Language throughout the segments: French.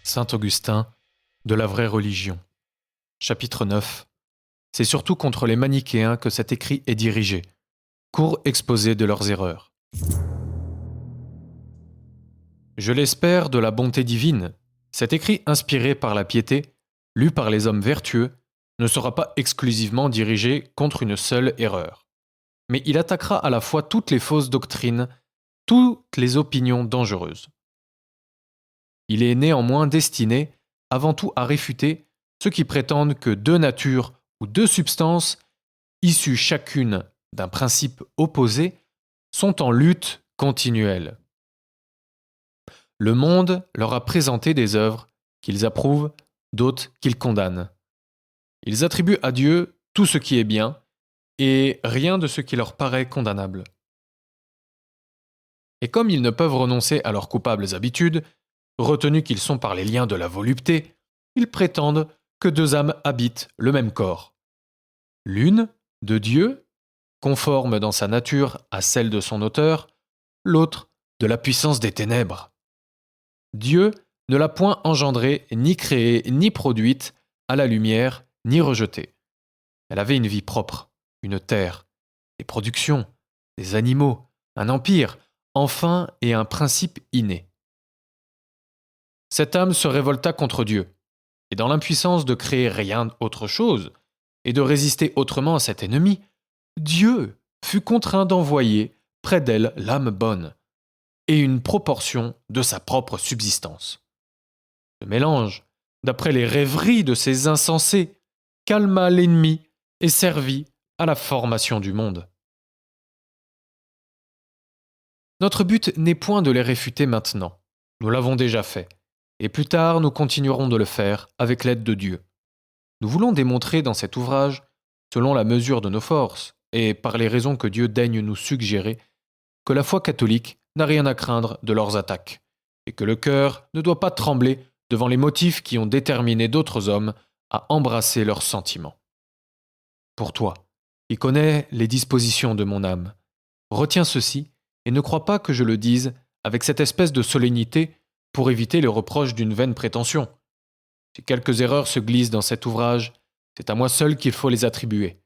Saint Augustin, de la vraie religion. Chapitre 9. C'est surtout contre les manichéens que cet écrit est dirigé. Court exposé de leurs erreurs. Je l'espère de la bonté divine. Cet écrit inspiré par la piété, lu par les hommes vertueux, ne sera pas exclusivement dirigé contre une seule erreur. Mais il attaquera à la fois toutes les fausses doctrines, toutes les opinions dangereuses. Il est néanmoins destiné avant tout à réfuter ceux qui prétendent que deux natures ou deux substances, issues chacune d'un principe opposé, sont en lutte continuelle. Le monde leur a présenté des œuvres qu'ils approuvent, d'autres qu'ils condamnent. Ils attribuent à Dieu tout ce qui est bien et rien de ce qui leur paraît condamnable. Et comme ils ne peuvent renoncer à leurs coupables habitudes, retenus qu'ils sont par les liens de la volupté, ils prétendent que deux âmes habitent le même corps. L'une, de Dieu, conforme dans sa nature à celle de son auteur, l'autre, de la puissance des ténèbres. Dieu ne l'a point engendrée, ni créée, ni produite, à la lumière, ni rejetée. Elle avait une vie propre, une terre, des productions, des animaux, un empire, enfin et un principe inné. Cette âme se révolta contre Dieu, et dans l'impuissance de créer rien autre chose, et de résister autrement à cet ennemi, Dieu fut contraint d'envoyer près d'elle l'âme bonne, et une proportion de sa propre subsistance. Ce mélange, d'après les rêveries de ces insensés, calma l'ennemi et servit à la formation du monde. Notre but n'est point de les réfuter maintenant, nous l'avons déjà fait, et plus tard nous continuerons de le faire avec l'aide de Dieu. Nous voulons démontrer dans cet ouvrage, selon la mesure de nos forces, et par les raisons que Dieu daigne nous suggérer, que la foi catholique n'a rien à craindre de leurs attaques, et que le cœur ne doit pas trembler devant les motifs qui ont déterminé d'autres hommes à embrasser leurs sentiments. Pour toi, qui connais les dispositions de mon âme, retiens ceci et ne crois pas que je le dise avec cette espèce de solennité pour éviter les reproches d'une vaine prétention. Si quelques erreurs se glissent dans cet ouvrage, c'est à moi seul qu'il faut les attribuer.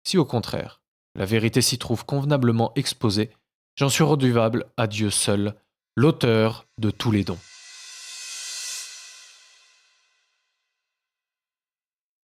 Si au contraire, la vérité s'y trouve convenablement exposée, j'en suis redevable à Dieu seul, l'auteur de tous les dons.